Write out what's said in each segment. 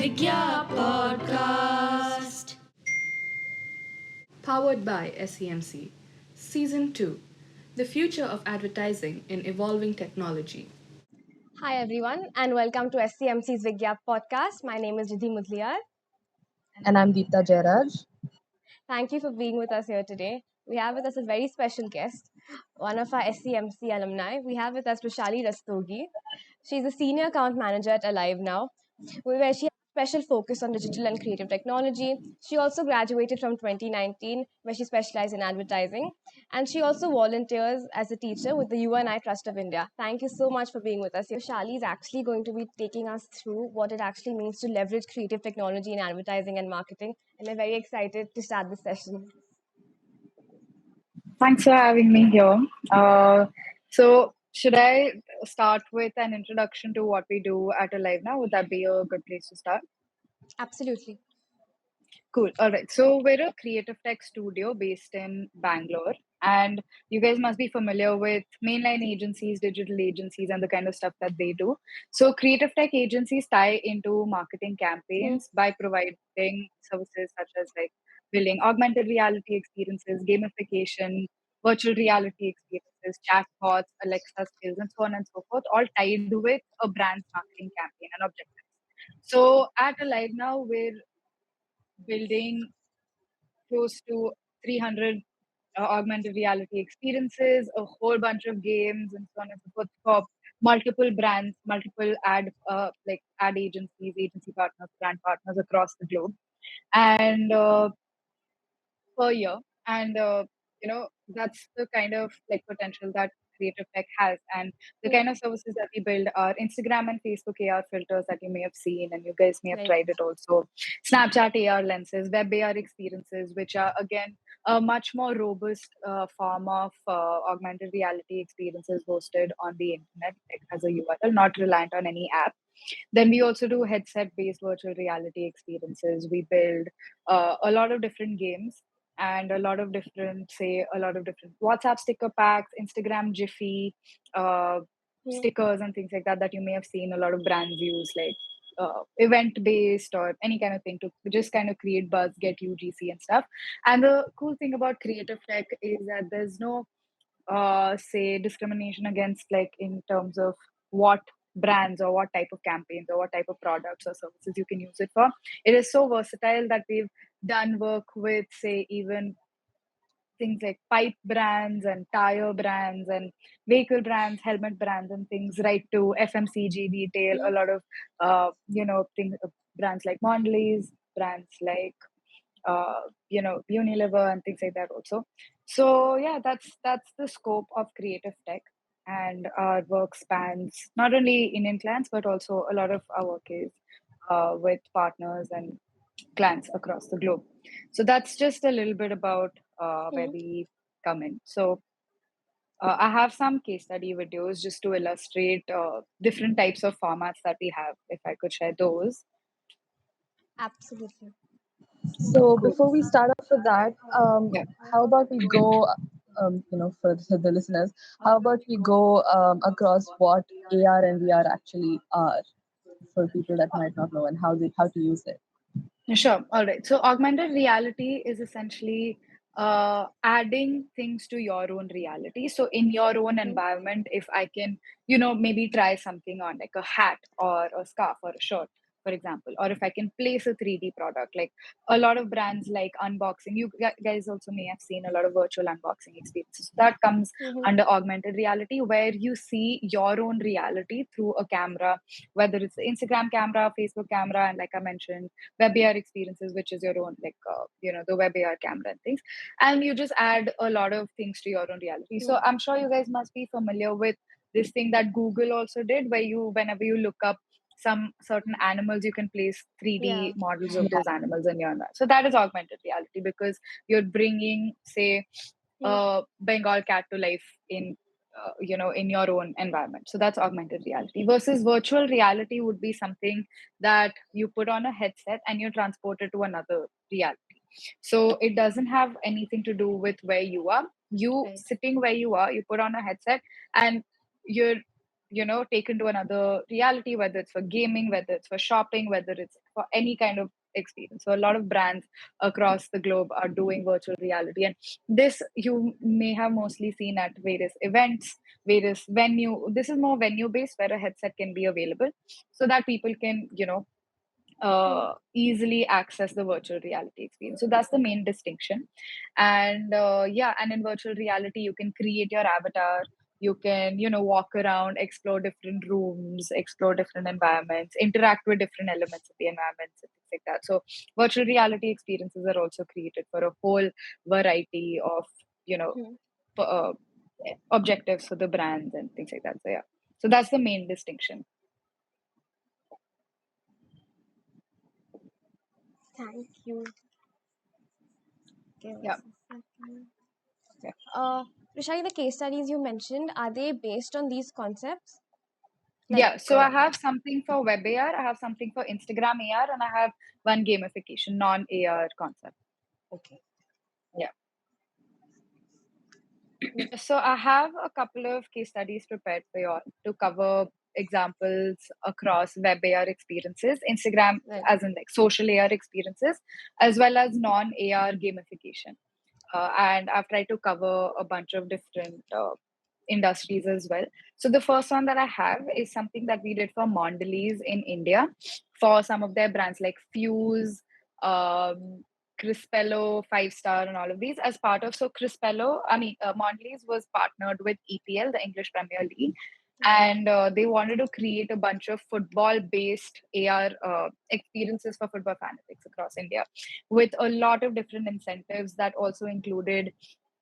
Vigyap podcast. Powered by SEMC. Season 2. The Future of Advertising in Evolving Technology. Hi everyone and welcome to SCMC's Vigyap podcast. My name is Riddhi Moodliar. And I'm Deepta, Jairaj. Thank you for being with us here today. We have with us a very special guest, one of our SCMC alumni. We have with us Rushali Rastogi. She's a senior account manager at AliveNow, where she has a special focus on digital and creative technology. She also graduated from 2019, where she specialized in advertising. And she also volunteers as a teacher with the UNI Trust of India. Thank you so much for being with us. Rushali is actually going to be taking us through what it actually means to leverage creative technology in advertising and marketing. And we're very excited to start this session. Thanks for having me here. So, should I start with an introduction to what we do at AliveNow? Would that be a good place to start? Absolutely. Cool. All right. So, we're a creative tech studio based in Bangalore. And you guys must be familiar with mainline agencies, digital agencies, and the kind of stuff that they do. So, creative tech agencies tie into marketing campaigns by providing services such as like building augmented reality experiences, gamification, virtual reality experiences, chatbots, Alexa skills, and so on and so forth, all tied with a brand's marketing campaign and objectives. So, at Alive Now, we're building close to 300 augmented reality experiences, a whole bunch of games, and so on and so forth for multiple brands, multiple ad agencies, agency partners, brand partners across the globe, and per year. And that's the kind of like potential that creative tech has. And the kind of services that we build are Instagram and Facebook AR filters that you may have seen, and you guys may have Right. tried it also. Snapchat AR lenses, web AR experiences, which are again a much more robust form of augmented reality experiences hosted on the internet, like as a URL, not reliant on any app. Then we also do headset based virtual reality experiences. We build a lot of different games and a lot of different WhatsApp sticker packs, Instagram Jiffy, stickers, and things like that that you may have seen a lot of brands use, like event based or any kind of thing to just kind of create buzz, get UGC and stuff. And the cool thing about creative tech is that there's no say discrimination against like in terms of what brands or what type of campaigns or what type of products or services you can use it for. It is so versatile that we've done work with say even things like pipe brands and tire brands and vehicle brands, helmet brands, and things right to FMCG retail. A lot of things, brands like Mondelez, brands like Unilever and things like that also. So yeah, that's the scope of creative tech, and our work spans not only Indian clients but also a lot of our work is with partners and clients across the globe. So that's just a little bit about where we come in. So I have some case study videos just to illustrate different types of formats that we have. If I could share those. Absolutely. Cool. So before we start off with that, Yeah. how about we go, for the listeners, how about we go across what AR and VR actually are for people that might not know and how to use it. Sure. All right. So augmented reality is essentially adding things to your own reality. So in your own environment, if I can, maybe try something on like a hat or a scarf or a shirt, for example, or if I can place a 3D product, like a lot of brands like unboxing. You guys also may have seen a lot of virtual unboxing experiences. That comes under augmented reality, where you see your own reality through a camera, whether it's the Instagram camera, Facebook camera, and like I mentioned, web AR experiences, which is your own, like, the web AR camera and things. And you just add a lot of things to your own reality. So I'm sure you guys must be familiar with this thing that Google also did, where whenever you look up some certain animals, you can place 3D Yeah. models of those animals in your environment. So that is augmented reality because you're bringing, say, a Bengal cat to life in in your own environment. So that's augmented reality. Versus virtual reality would be something that you put on a headset and you transport it to another reality. So it doesn't have anything to do with where you are. You Right. sitting where you are, you put on a headset and you're taken to another reality, whether it's for gaming, whether it's for shopping, whether it's for any kind of experience. So a lot of brands across the globe are doing virtual reality, and this you may have mostly seen at various events, various venue. This is more venue based, where a headset can be available so that people can easily access the virtual reality experience. So that's the main distinction. And and in virtual reality, you can create your avatar. You can, walk around, explore different rooms, explore different environments, interact with different elements of the environments, and things like that. So virtual reality experiences are also created for a whole variety of, uh, objectives for the brands and things like that. So yeah, so that's the main distinction. Thank you. Give Yeah. us a second. Yeah. Rushali, the case studies you mentioned, are they based on these concepts? Yeah, so I have something for web AR, I have something for Instagram AR, and I have one gamification, non AR concept. Okay. Yeah. So I have a couple of case studies prepared for you all to cover examples across web AR experiences, Instagram Right. as in like social AR experiences, as well as non AR gamification. And I've tried to cover a bunch of different industries as well. So the first one that I have is something that we did for Mondelez in India for some of their brands like Fuse, Crispello, Five Star, and all of these as part of. So Mondelez was partnered with EPL, the English Premier League, and they wanted to create a bunch of football-based AR experiences for football fanatics across India, with a lot of different incentives that also included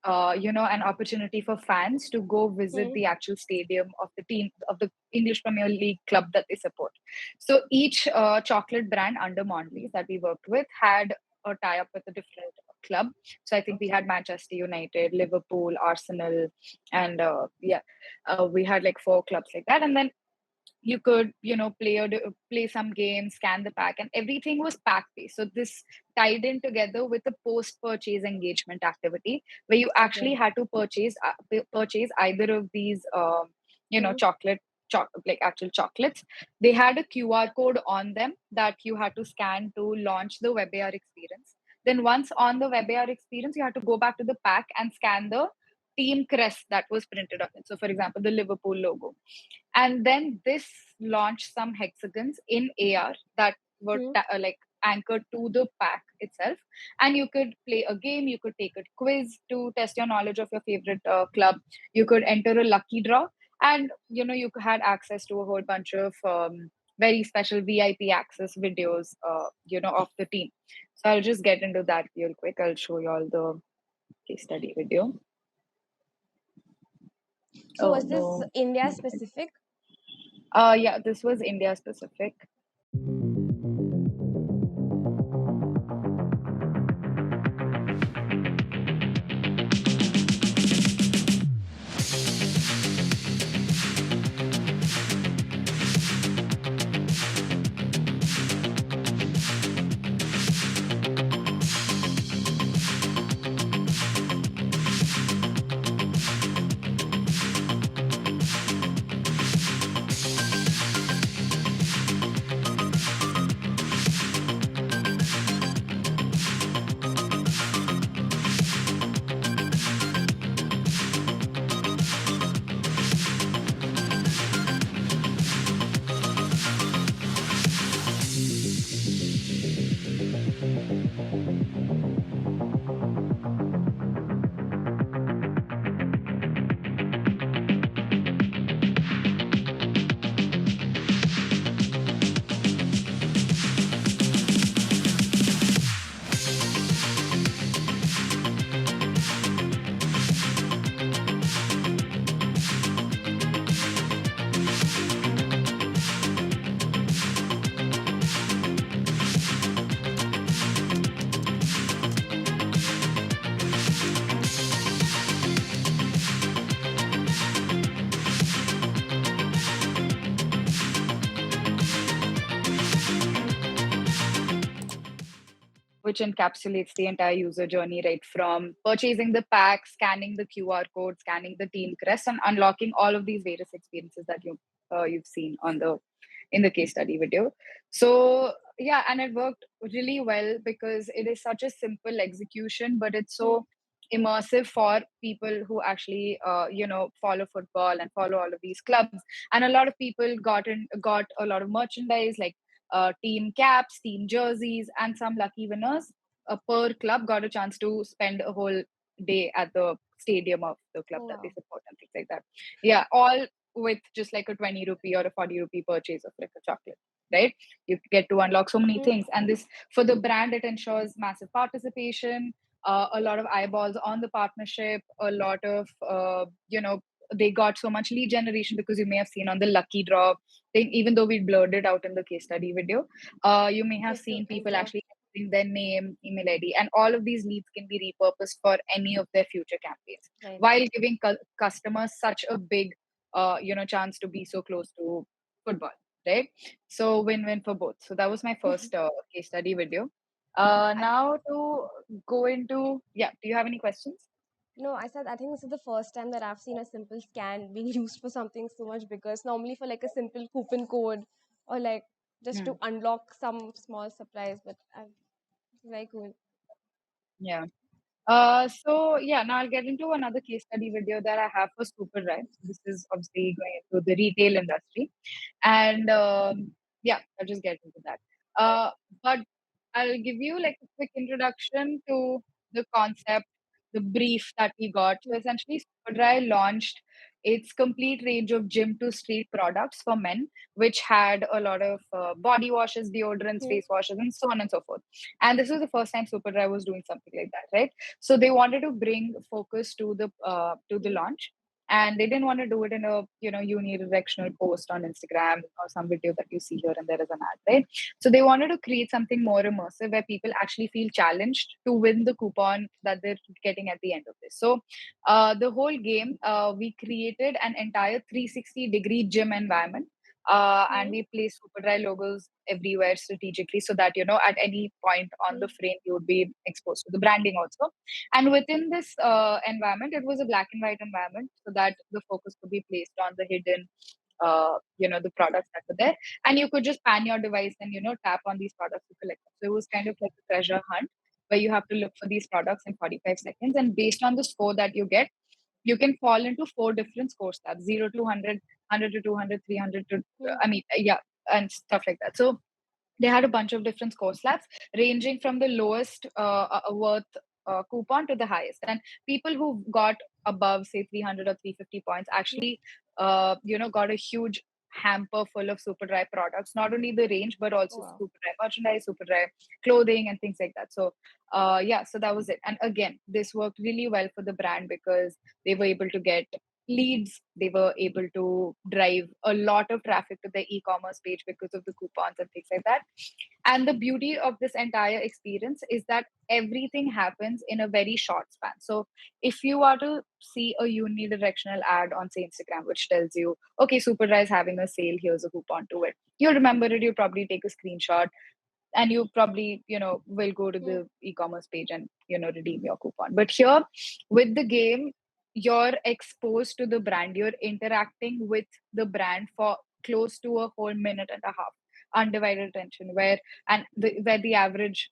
an opportunity for fans to go visit the actual stadium of the team of the English Premier League club that they support. So each chocolate brand under Mondelez that we worked with had a tie-up with a different club. So I think we had Manchester United, Liverpool, Arsenal, and we had like 4 clubs like that. And then you could play some games, scan the pack, and everything was pack based. So this tied in together with a post purchase engagement activity where you actually had to purchase either of these like actual chocolates. They had a QR code on them that you had to scan to launch the web AR experience. Then once on the web AR experience, you had to go back to the pack and scan the team crest that was printed on it. So for example, the Liverpool logo. And then this launched some hexagons in AR that were like anchored to the pack itself, and you could play a game, you could take a quiz to test your knowledge of your favorite club, you could enter a lucky draw, and you had access to a whole bunch of very special VIP access videos of the team. So I'll just get into that real quick. I'll show you all the case study video. So was this India specific? Yeah, this was India specific. Which encapsulates the entire user journey, right from purchasing the pack, scanning the QR code, scanning the team crest, and unlocking all of these various experiences that you you've seen on the in the case study video. So yeah, and it worked really well because it is such a simple execution, but it's so immersive for people who actually follow football and follow all of these clubs. And a lot of people got a lot of merchandise like team caps, team jerseys, and some lucky winners per club got a chance to spend a whole day at the stadium of the club Oh, that they wow. support and things like that. Yeah, all with just like a 20 rupee or a 40 rupee purchase of like a chocolate, right? You get to unlock so many things. And this, for the brand, it ensures massive participation, a lot of eyeballs on the partnership, a lot of, they got so much lead generation because you may have seen on the lucky draw thing, even though we blurred it out in the case study video, you may have Get to seen people enter. actually entering their name, email ID, and all of these leads can be repurposed for any of their future campaigns Right. while giving customers such a big chance to be so close to football, right? So win-win for both. So that was my first case study video. Now to go into, yeah, do you have any questions? No, I said I think this is the first time that I've seen a simple scan being used for something so much bigger. It's normally for like a simple coupon code or like just to unlock some small surprise, but it's very cool. Yeah. So yeah, now I'll get into another case study video that I have for Super Drive. So this is obviously going into the retail industry, and yeah, I'll just get into that. But I'll give you like a quick introduction to the concept, the brief that we got. So essentially, Superdry launched its complete range of gym to street products for men, which had a lot of body washes, deodorants, face washes, and so on and so forth. And this was the first time Superdry was doing something like that, right? So they wanted to bring focus to the launch, and they didn't want to do it in a unidirectional post on Instagram or some video that you see here and there as an ad, right? So they wanted to create something more immersive where people actually feel challenged to win the coupon that they're getting at the end of this. So the whole game, we created an entire 360-degree gym environment. And we place Superdry logos everywhere strategically so that at any point on the frame you would be exposed to the branding also. And within this environment, it was a black and white environment so that the focus could be placed on the hidden the products that were there, and you could just pan your device and tap on these products to collect them. So it was kind of like a treasure hunt where you have to look for these products in 45 seconds, and based on the score that you get, you can fall into 4 different score stats: 0 to 100, 100 to 200, 300 to yeah, and stuff like that. So they had a bunch of different score slabs ranging from the lowest worth coupon to the highest, and people who got above say 300 or 350 points actually got a huge hamper full of super dry products, not only the range but Oh, also wow. super dry merchandise, super dry clothing, and things like that. So yeah, so that was it. And again, this worked really well for the brand because they were able to get leads, they were able to drive a lot of traffic to their e-commerce page because of the coupons and things like that. And the beauty of this entire experience is that everything happens in a very short span. So if you are to see a unidirectional ad on say Instagram which tells you, okay, Superdry is having a sale, here's a coupon to it, you'll remember it, you probably take a screenshot, and you probably will go to the e-commerce page and redeem your coupon. But here with the game, you're exposed to the brand, you're interacting with the brand for close to a whole minute and a half, undivided attention, where the average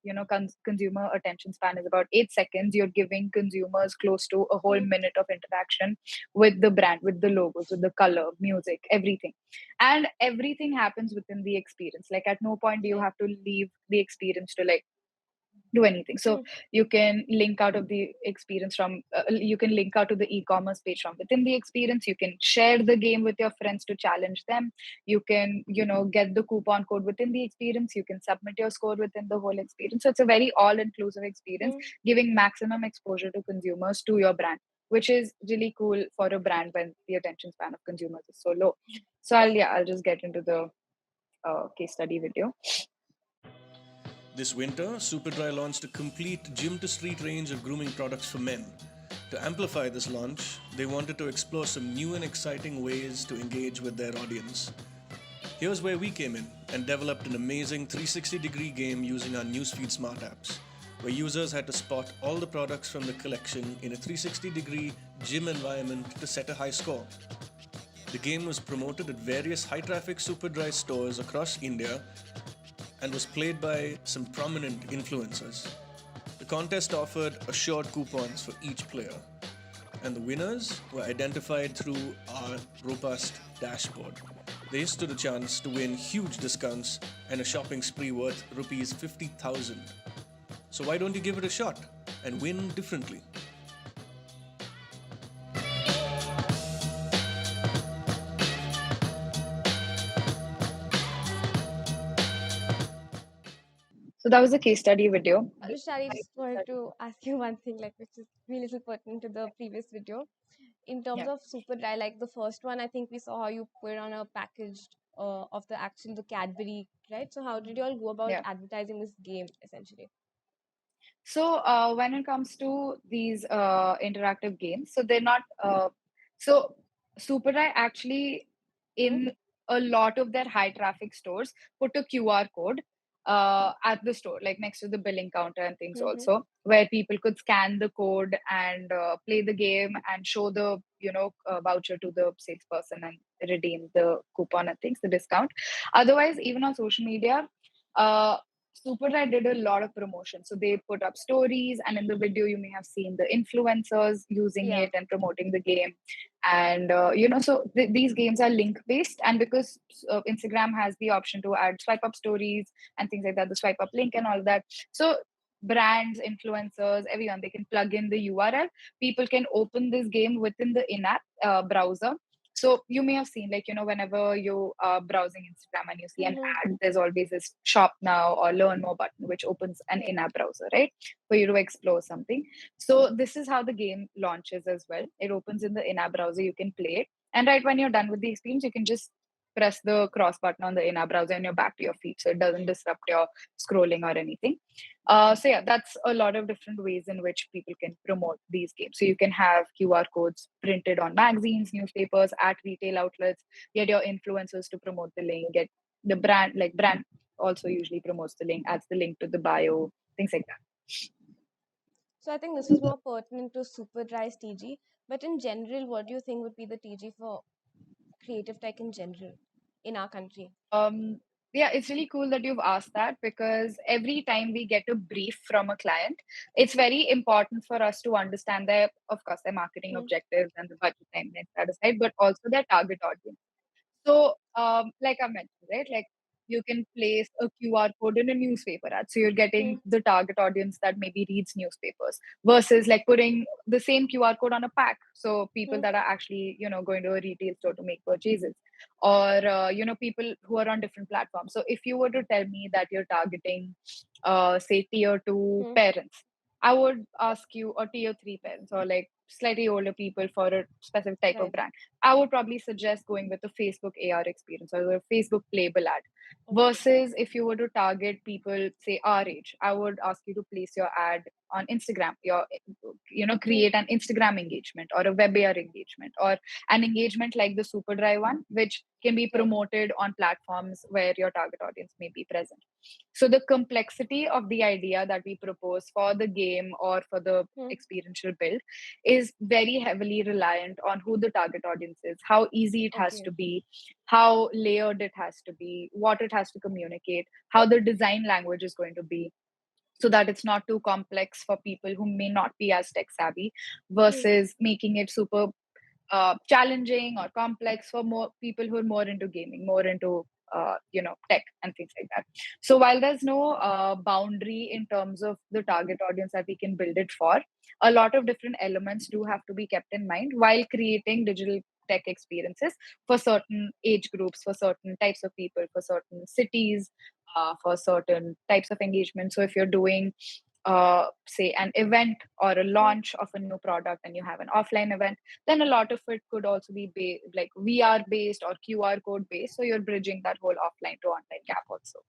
consumer attention span is about 8 seconds. You're giving consumers close to a whole minute of interaction with the brand, with the logos, with the color, music, everything. And everything happens within the experience. Like at no point do you have to leave the experience to like do anything. So you can link out of the experience from you can link out to the e-commerce page from within the experience. You can share the game with your friends to challenge them. You can get the coupon code within the experience. You can submit your score within the whole experience. So it's a very all-inclusive experience, giving maximum exposure to consumers to your brand, which is really cool for a brand when the attention span of consumers is so low. So I'll just get into the case study video. This winter, Superdry launched a complete gym to street range of grooming products for men. To amplify this launch, they wanted to explore some new and exciting ways to engage with their audience. Here's where we came in and developed an amazing 360-degree game using our newsfeed smart apps, where users had to spot all the products from the collection in a 360-degree gym environment to set a high score. The game was promoted at various high traffic Superdry stores across India and was played by some prominent influencers. The contest offered assured coupons for each player, and the winners were identified through our robust dashboard. They stood a chance to win huge discounts and a shopping spree worth rupees 50,000. So why don't you give it a shot and win differently? So that was a case study video. Rushali, just wanted to ask you one thing, like which is really little pertinent to the previous video. In terms Yeah. of super dry, like the first one, I think we saw how you put on a packaged of the Cadbury, right? So how did you all go about Yeah. advertising this game essentially? So when it comes to these interactive games, so they're not. So Superdry actually, in a lot of their high traffic stores, put a QR code at the store, like next to the billing counter and things Mm-hmm. also, where people could scan the code and play the game and show the voucher to the salesperson and redeem the coupon and things, the discount. Otherwise, even on social media. Uh, Superdry did a lot of promotion. So they put up stories, and in the video, you may have seen the influencers using Yeah. it and promoting the game. And, so these games are link based. And because Instagram has the option to add swipe up stories and things like that, the swipe up link and all that. So brands, influencers, everyone, they can plug in the URL. People can open this game within the in app browser. So you may have seen, like, whenever you are browsing Instagram and you see an Mm-hmm. ad, there's always this shop now or learn more button, which opens an Right. in-app browser, right? For you to explore something. So this is how the game launches as well. It opens in the in-app browser, you can play it. And right when you're done with the experience, you can just press the cross button on the in-app browser and you're back to your feed. So it doesn't disrupt your scrolling or anything. So yeah, that's a lot of different ways in which people can promote these games. So you can have QR codes printed on magazines, newspapers, at retail outlets, get your influencers to promote the link, get the brand also usually promotes the link, adds the link to the bio, things like that. So I think this was more pertinent to super dry's TG. But in general, what do you think would be the TG for creative tech in general in our country? Yeah, it's really cool that you've asked that because every time we get a brief from a client, it's very important for us to understand their, of course, their marketing Mm-hmm. objectives and the budget timeline that aside, but also their target audience. So, like I mentioned, right? Like you can place a QR code in a newspaper ad. So you're getting the target audience that maybe reads newspapers versus like putting the same QR code on a pack. So people that are actually, going to a retail store to make purchases or, people who are on different platforms. So if you were to tell me that you're targeting, say, tier two Mm-hmm. parents, I would ask you, or tier three parents, or like slightly older people for a specific type of Right. brand. I would probably suggest going with a Facebook AR experience or a Facebook playable ad. Okay. Versus if you were to target people, say our age, I would ask you to place your ad on Instagram, create an Instagram engagement or a web AR engagement or an engagement like the Superdry one, which can be Right. promoted on platforms where your target audience may be present. So the complexity of the idea that we propose for the game or for the Hmm. experiential build is very heavily reliant on who the target audience is, how easy it has Okay. to be, how layered it has to be, what it has to communicate, how the design language is going to be, so that it's not too complex for people who may not be as tech savvy, Hmm. versus making it super challenging or complex for more people who are more into gaming, more into tech and things like that. So while there's no boundary in terms of the target audience that we can build it for, a lot of different elements do have to be kept in mind while creating digital tech experiences for certain age groups, for certain types of people, for certain cities, for certain types of engagement. So if you're doing say an event or a Hmm. launch of a new product and you have an offline event, then a lot of it could also be like VR based or QR code based. So you're bridging that whole offline to online gap also.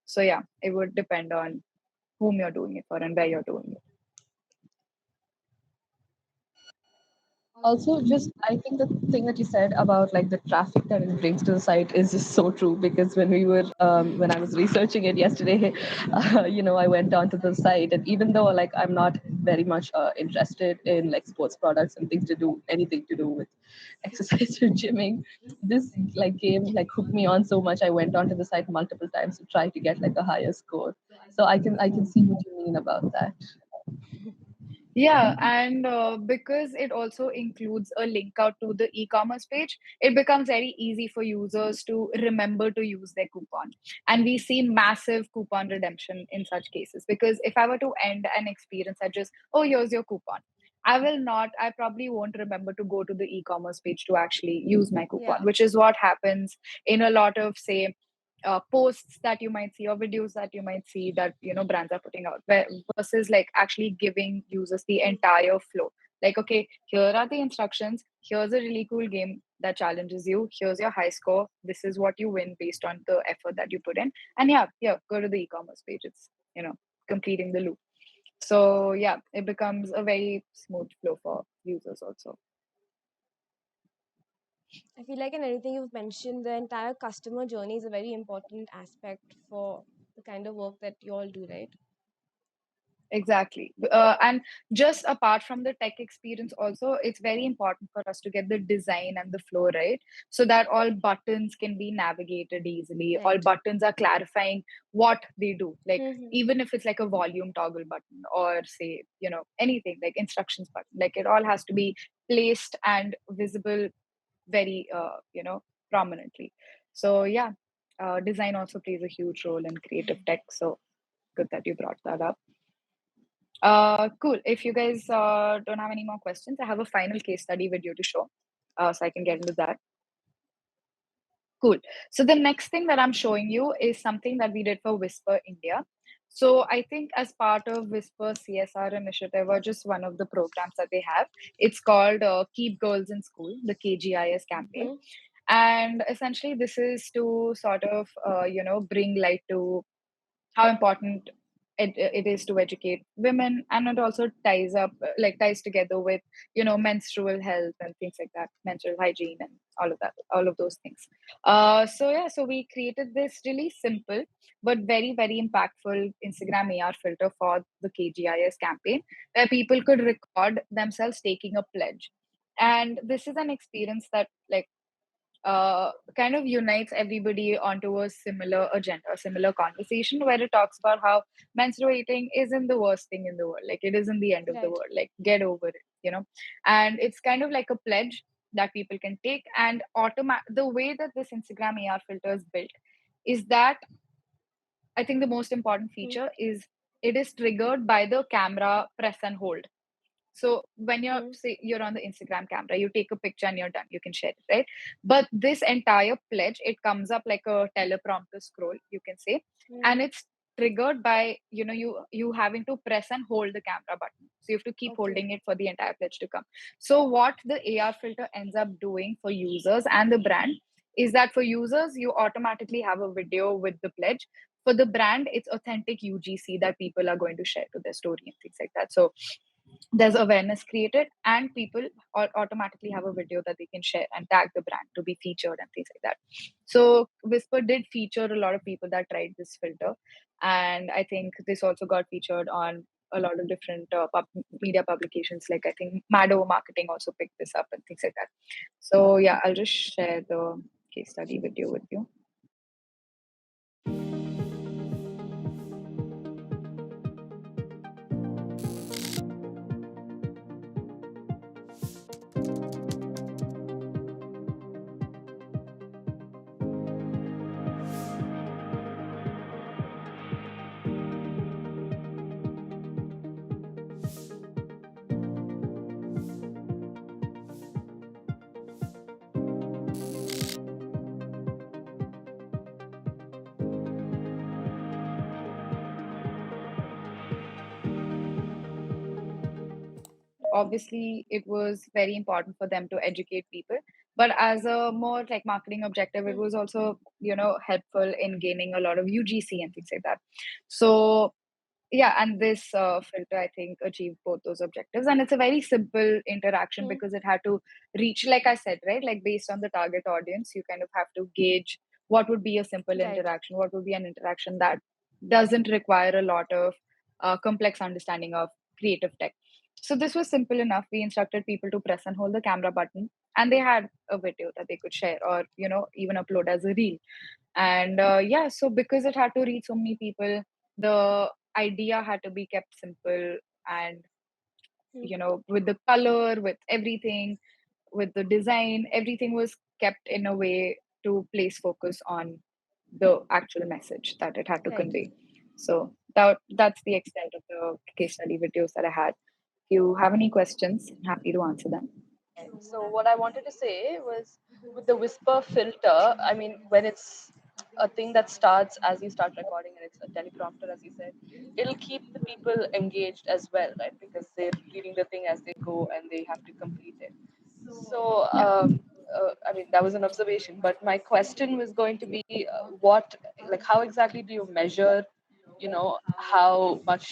So yeah, it would depend on whom you're doing it for and where you're doing it. Also, just I think the thing that you said about like the traffic that it brings to the site is just so true, because when I was researching it yesterday, I went onto the site, and even though like I'm not very much interested in like sports products and things to do anything to do with exercise or gymming, this like game like hooked me on so much. I went onto the site multiple times to try to get like a higher score. So I can see what you mean about that. Yeah, and because it also includes a link out to the e-commerce page, it becomes very easy for users to remember to use their coupon. And we see massive coupon redemption in such cases. Because if I were to end an experience at just, oh, here's your coupon, I probably won't remember to go to the e-commerce page to actually use my Yeah. coupon, which is what happens in a lot of, say, posts that you might see or videos that you might see that brands are putting out, versus like actually giving users the entire flow. Like, okay, here are the instructions, here's a really cool game that challenges you, here's your high score, this is what you win based on the effort that you put in, and yeah, go to the e-commerce page. It's completing the loop. So yeah, it becomes a very smooth flow for users also. I feel like in everything you've mentioned, the entire customer journey is a very important aspect for the kind of work that you all do, right? Exactly. And just apart from the tech experience, also, it's very important for us to get the design and the flow right, so that all buttons can be navigated easily. All Right. buttons are clarifying what they do. Like, Mm-hmm. even if it's like a volume toggle button or, say, anything like instructions button, like it all has to be placed and visible very, prominently. So, yeah, design also plays a huge role in creative tech. So, good that you brought that up. Cool. If you guys don't have any more questions, I have a final case study video to show, so I can get into that. Cool. So the next thing that I'm showing you is something that we did for Whisper India. So I think as part of Whisper CSR initiative, or just one of the programs that they have, it's called Keep Girls in School, the KGIS campaign. Mm-hmm. And essentially, this is to sort of, bring light to how important it is to educate women, and it also ties together with menstrual health and things like that, menstrual hygiene and all of that, all of those things. So we created this really simple but very very impactful Instagram AR filter for the KGIS campaign, where people could record themselves taking a pledge. And this is an experience that kind of unites everybody onto a similar agenda, a similar conversation, where it talks about how menstruating isn't the worst thing in the world. Like, it isn't the end of the Right. world. Like, get over it. And it's kind of like a pledge that people can take. And the way that this Instagram AR filter is built is that I think the most important Mm-hmm. feature is it is triggered by the camera press and hold. So when you're on the Instagram camera, you take a picture and you're done. You can share it, right? But this entire pledge, it comes up like a teleprompter scroll, you can say, and Mm-hmm. it's triggered by you having to press and hold the camera button. So you have to keep Okay. holding it for the entire pledge to come. So what the AR filter ends up doing for users and the brand is that for users, you automatically have a video with the pledge. For the brand, it's authentic UGC that people are going to share to their story and things like that. So there's awareness created, and people automatically have a video that they can share and tag the brand to be featured and things like that. So Whisper did feature a lot of people that tried this filter, and I think this also got featured on a lot of different media publications. Like, I think Mado Marketing also picked this up and things like that. So yeah, I'll just share the case study video with you. Obviously, it was very important for them to educate people, but as a more like marketing objective, it was also helpful in gaining a lot of UGC and things like that. So yeah, and this filter, I think, achieved both those objectives. And it's a very simple interaction because it had to reach, like I said, right, like based on the target audience, you kind of have to gauge what would be a simple Right. interaction, what would be an interaction that doesn't require a lot of complex understanding of creative tech. So this was simple enough. We instructed people to press and hold the camera button, and they had a video that they could share or, even upload as a reel. And yeah, so because it had to reach so many people, the idea had to be kept simple, and with the color, with everything, with the design, everything was kept in a way to place focus on the actual message that it had to Right. convey. So that's the extent of the case study videos that I had. If you have any questions, I'm happy to answer them. So what I wanted to say was, with the whisper filter, I mean, when it's a thing that starts as you start recording and it's a teleprompter, as you said, it'll keep the people engaged as well, right? Because they're reading the thing as they go and they have to complete it. So, Yeah. I mean, that was an observation. But my question was going to be, how exactly do you measure, how much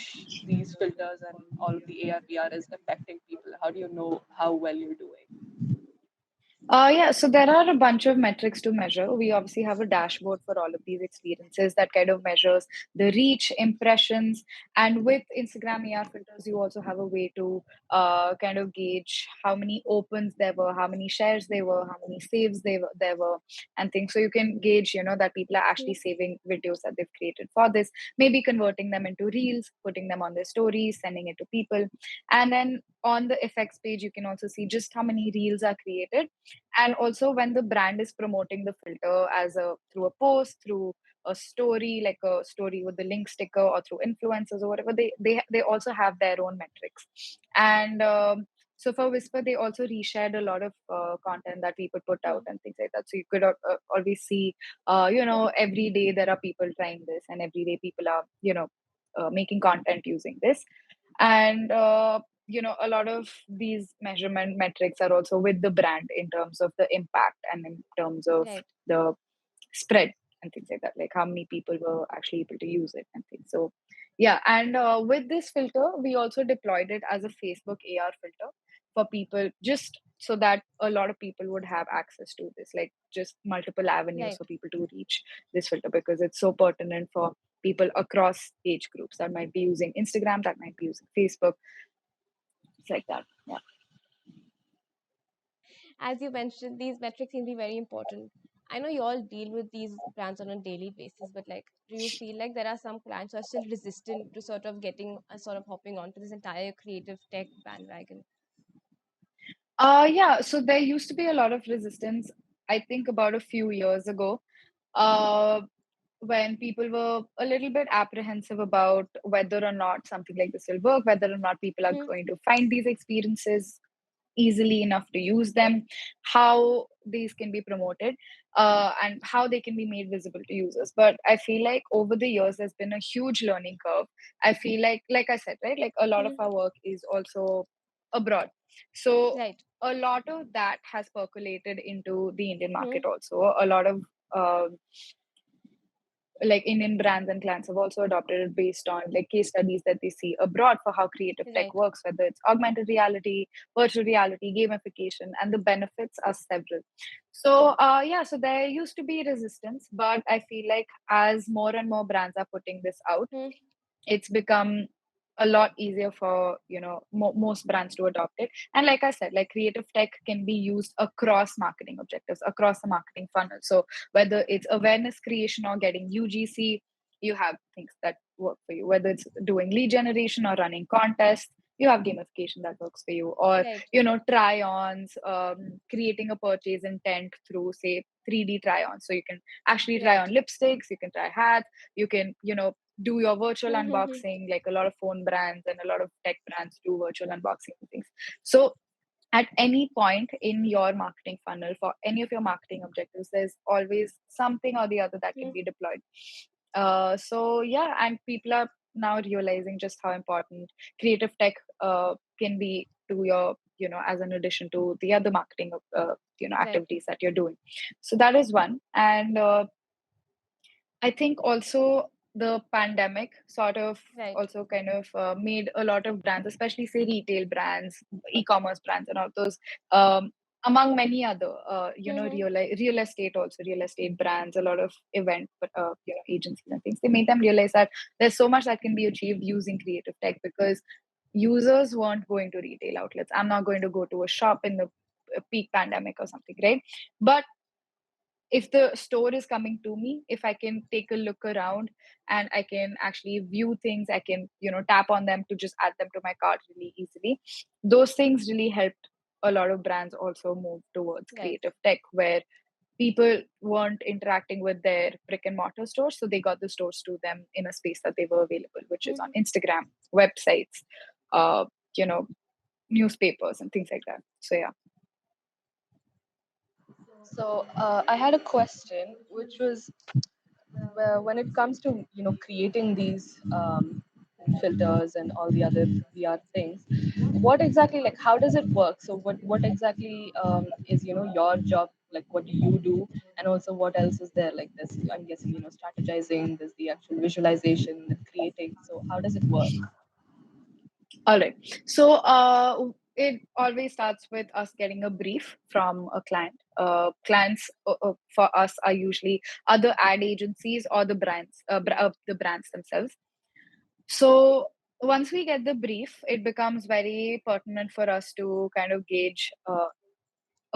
these filters and all of the AR, VR is affecting people? How do you know how well you're doing? Yeah, so there are a bunch of metrics to measure. We obviously have a dashboard for all of these experiences that kind of measures the reach, impressions, and with Instagram AR filters, you also have a way to kind of gauge how many opens there were, how many shares there were, how many saves there were, and things. So you can gauge, that people are actually saving videos that they've created for this, maybe converting them into reels, putting them on their stories, sending it to people, and then on the effects page, you can also see just how many reels are created, and also when the brand is promoting the filter as a through a post, through a story, like a story with the link sticker, or through influencers or whatever, they also have their own metrics. And so for Whisper, they also reshared a lot of content that people put out and things like that, so you could always see every day there are people trying this, and every day people are making content using this. And a lot of these measurement metrics are also with the brand in terms of the impact and in terms of Right. the spread and things like that, like how many people were actually able to use it and things. So yeah, and with this filter we also deployed it as a Facebook AR filter for people, just so that a lot of people would have access to this, like just multiple avenues Right. for people to reach this filter, because it's so pertinent for people across age groups that might be using Instagram, that might be using Facebook. It's like that. Yeah. As you mentioned, these metrics seem to be very important. I know you all deal with these brands on a daily basis, but like, do you feel like there are some clients who are still resistant to sort of getting sort of hopping onto this entire creative tech bandwagon? Yeah, so there used to be a lot of resistance, I think about a few years ago, uh, when people were a little bit apprehensive about whether or not something like this will work, whether or not people are going to find these experiences easily enough to use them, how these can be promoted, and how they can be made visible to users. But I feel like over the years, there's been a huge learning curve. I feel like I said, right, like a lot of our work is also abroad. So Right. a lot of that has percolated into the Indian market also. A lot of like Indian brands and clients have also adopted it based on like case studies that they see abroad for how creative tech Right. works, whether it's augmented reality, virtual reality, gamification, and the benefits are several. So yeah, so there used to be resistance, but I feel like as more and more brands are putting this out, it's become a lot easier for most brands to adopt it. And like I said, like creative tech can be used across marketing objectives, across the marketing funnel. So whether it's awareness creation or getting UGC, you have things that work for you. Whether it's doing lead generation or running contests, you have gamification that works for you. Or Right. try-ons, creating a purchase intent through say 3D try-ons, so you can actually try Right. on lipsticks, you can try hats, you can do your virtual unboxing, like a lot of phone brands and a lot of tech brands do virtual unboxing things. So at any point in your marketing funnel for any of your marketing objectives, there's always something or the other that can be deployed. So yeah, and people are now realizing just how important creative tech can be to your as an addition to the other marketing Right. activities that you're doing. So that is one. And I think also the pandemic sort of Right. also kind of made a lot of brands, especially say retail brands, e-commerce brands, and all those, um, among many other, real estate also, real estate brands, a lot of event, agencies and things. They made them realize that there's so much that can be achieved using creative tech because users weren't going to retail outlets. I'm not going to go to a shop in the peak pandemic or something, right? But if the store is coming to me, if I can take a look around and I can actually view things, I can tap on them to just add them to my cart really easily. Those things really helped a lot of brands also move towards Right. creative tech, where people weren't interacting with their brick and mortar stores, so they got the stores to them in a space that they were available, which is on Instagram, websites, uh you know newspapers and things like that. So yeah. So I had a question, which was when it comes to creating these filters and all the other VR things, what exactly, like, how does it work? So what exactly is your job? Like, what do you do? And also, what else is there? Like this, I'm guessing strategizing. There's the actual visualization, the creating. So how does it work? All right. So it always starts with us getting a brief from a client. Clients for us are usually other ad agencies or the brands themselves. So once we get the brief, it becomes very pertinent for us to kind of gauge.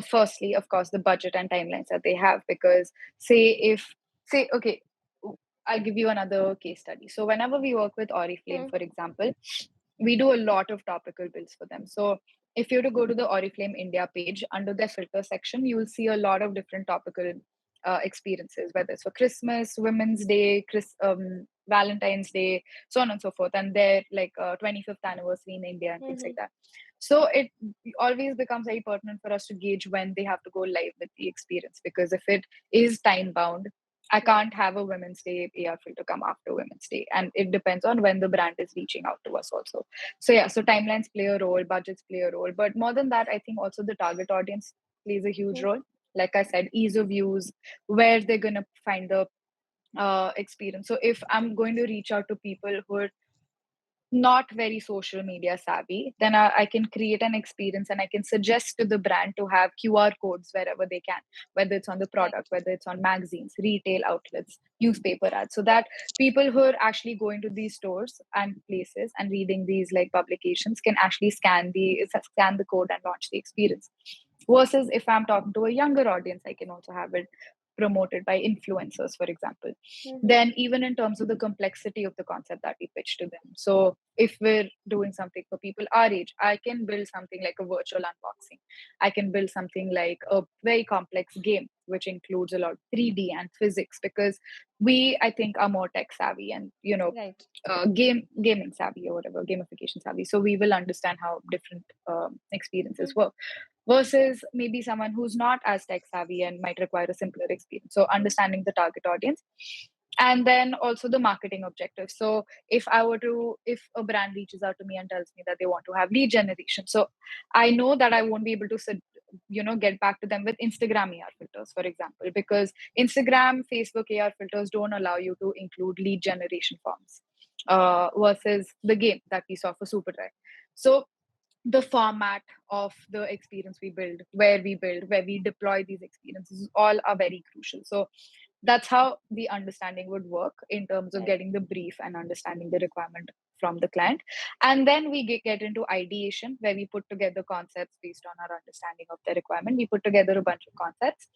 Firstly, of course, the budget and timelines that they have, because say okay, I'll give you another case study. So whenever we work with Oriflame, for example, we do a lot of topical builds for them. So if you were to go to the Oriflame India page, under their filter section, you will see a lot of different topical experiences, whether it's for Christmas, Women's Day, Valentine's Day, so on and so forth, and their 25th anniversary in India and things like that. So it always becomes very pertinent for us to gauge when they have to go live with the experience, because if it is time bound, I can't have a Women's Day AR filter come after Women's Day. And it depends on when the brand is reaching out to us also. So yeah, so timelines play a role, budgets play a role. But more than that, I think also the target audience plays a huge role. Like I said, ease of use, where they're gonna find the experience. So if I'm going to reach out to people who are not very social media savvy, then I can create an experience and I can suggest to the brand to have QR codes wherever they can, whether it's on the product, whether it's on magazines, retail outlets, newspaper ads, so that people who are actually going to these stores and places and reading these publications can actually scan the code and launch the experience. Versus if I'm talking to a younger audience, I can also have it promoted by influencers, for example. Then even in terms of the complexity of the concept that we pitch to them, so if we're doing something for people our age, I can build something like a virtual unboxing. I can build something like a very complex game which includes a lot of 3D and physics, because we, I think, are more tech savvy and Right. gaming savvy or whatever, gamification savvy, so we will understand how different experiences work, versus maybe someone who's not as tech savvy and might require a simpler experience. So understanding the target audience, and then also the marketing objectives. So if a brand reaches out to me and tells me that they want to have lead generation, so I know that I won't be able to get back to them with Instagram AR filters, for example, because Instagram, Facebook AR filters don't allow you to include lead generation forms, versus the game that we saw for Superdry. So the format of the experience we build, where we deploy these experiences, all are very crucial. So that's how the understanding would work in terms of getting the brief and understanding the requirement from the client. And then we get into ideation, where we put together concepts based on our understanding of the requirement. We put together a bunch of concepts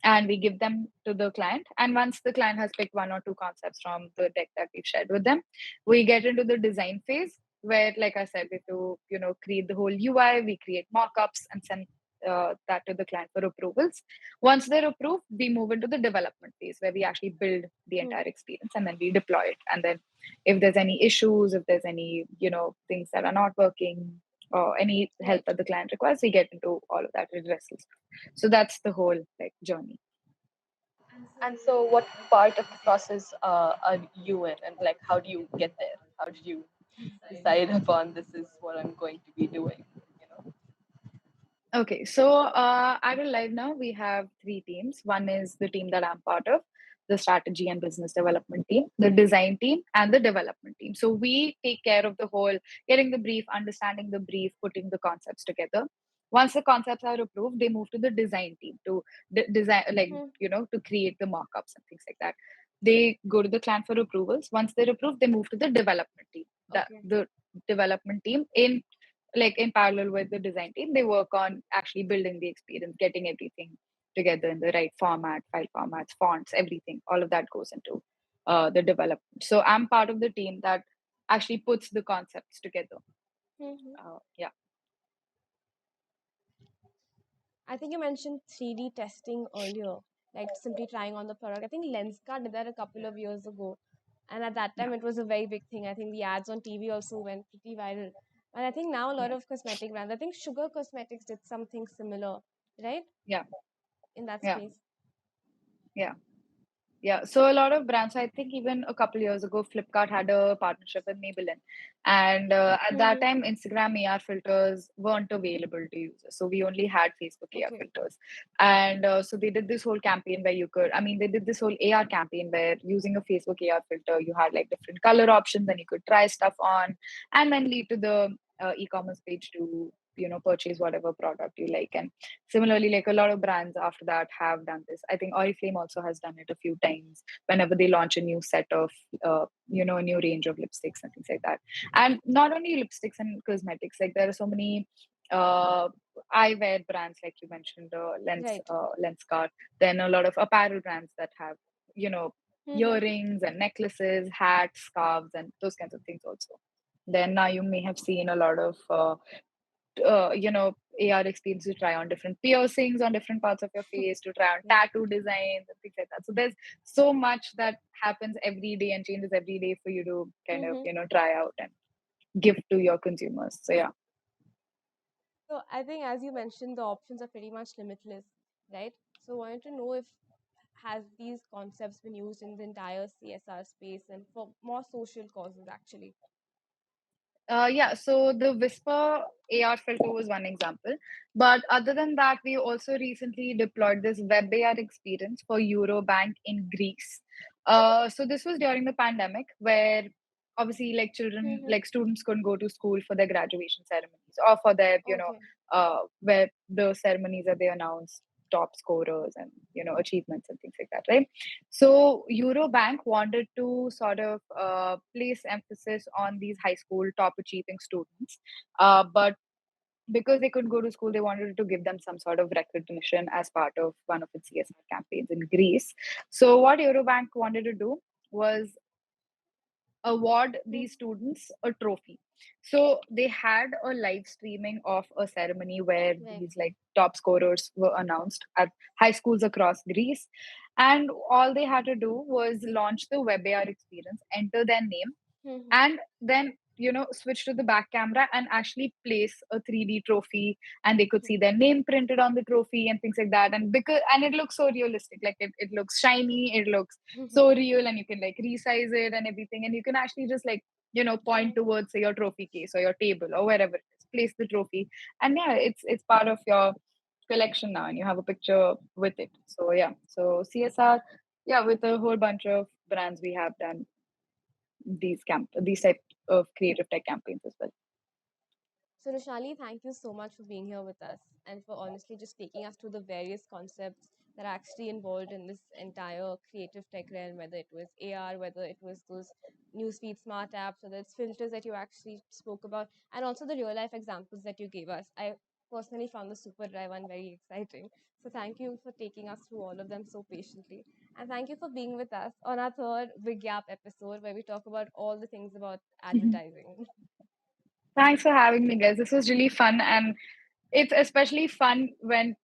and we give them to the client. And once the client has picked one or two concepts from the deck that we've shared with them, we get into the design phase, where, like I said, we have to create the whole UI. We create mock-ups and send that to the client for approvals. Once they're approved, we move into the development phase, where we actually build the entire experience and then we deploy it. And then if there's any issues, if there's any things that are not working, or any help that the client requires, we get into all of that addresses. So that's the whole journey. And so, what part of the process are you in, and like, how do you get there? How did you decide upon this is what I'm going to be doing? Okay, so at AliveNow, we have three teams. One is the team that I'm part of, the strategy and business development team, the design team, and the development team. So we take care of the whole getting the brief, understanding the brief, putting the concepts together. Once the concepts are approved, they move to the design team to design, like, to create the mockups and things like that. They go to the client for approvals. Once they're approved, they move to the development team. The development team, in parallel with the design team, they work on actually building the experience, getting everything together in the right format, file formats, fonts, everything. All of that goes into the development. So I'm part of the team that actually puts the concepts together. Yeah. I think you mentioned 3D testing earlier, like simply trying on the product. I think Lenskart did that a couple of years ago. And at that time, it was a very big thing. I think the ads on TV also went pretty viral. And I think now a lot of cosmetic brands, I think Sugar Cosmetics did something similar, right? Yeah. In that Yeah. space. Yeah. Yeah, so a lot of brands, I think even a couple years ago, Flipkart had a partnership with Maybelline. And at that time, Instagram AR filters weren't available to users. So we only had Facebook AR filters. And so they did this whole campaign where they did this whole AR campaign where using a Facebook AR filter, you had like different color options and you could try stuff on and then lead to the e-commerce page to purchase whatever product you like. And similarly, like a lot of brands after that have done this. I think Oriflame also has done it a few times whenever they launch a new set of a new range of lipsticks and things like that. And not only lipsticks and cosmetics, like there are so many eyewear brands, like you mentioned, Lenskart. Then a lot of apparel brands that have earrings and necklaces, hats, scarves, and those kinds of things also. Then now you may have seen a lot of AR experience to try on different piercings on different parts of your face, to try on tattoo designs and things like that. So there's so much that happens every day and changes every day for you to kind of try out and give to your consumers. So yeah. So I think, as you mentioned, the options are pretty much limitless, right? So I wanted to know if has these concepts been used in the entire CSR space and for more social causes actually. Yeah, so the Whisper AR filter was one example. But other than that, we also recently deployed this web AR experience for Eurobank in Greece. So this was during the pandemic where obviously like children, like students couldn't go to school for their graduation ceremonies or for their, where the ceremonies that they announce top scorers and achievements and things like that, right? So Eurobank wanted to sort of place emphasis on these high school top achieving students, but because they couldn't go to school, they wanted to give them some sort of recognition as part of one of its CSR campaigns in Greece. So what Eurobank wanted to do was award these students a trophy. So they had a live streaming of a ceremony where these like top scorers were announced at high schools across Greece. And all they had to do was launch the WebAR experience, enter their name, and then switch to the back camera and actually place a 3D trophy, and they could see their name printed on the trophy and things like that. And it looks so realistic, like it looks shiny, it looks so real, and you can like resize it and everything, and you can actually just like point towards say your trophy case or your table or wherever it is, place the trophy, and yeah, it's part of your collection now and you have a picture with it. So yeah, so CSR, yeah, with a whole bunch of brands we have done these type of creative tech campaigns as well. So Rushali, thank you so much for being here with us and for honestly just taking us through the various concepts that are actually involved in this entire creative tech realm, whether it was AR, whether it was those newsfeed smart apps, whether it's filters that you actually spoke about, and also the real life examples that you gave us. I personally found the Super Dry one very exciting. So thank you for taking us through all of them so patiently. And thank you for being with us on our third Vigyap episode where we talk about all the things about advertising. Thanks for having me, guys. This was really fun, and it's especially fun when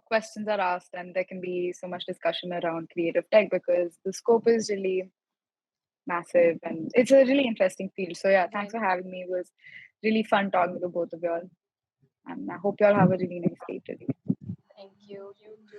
questions are asked and there can be so much discussion around creative tech because the scope is really massive and it's a really interesting field. So yeah, thanks for having me. It was really fun talking to both of y'all, and I hope y'all have a really nice day today. Thank you. You too.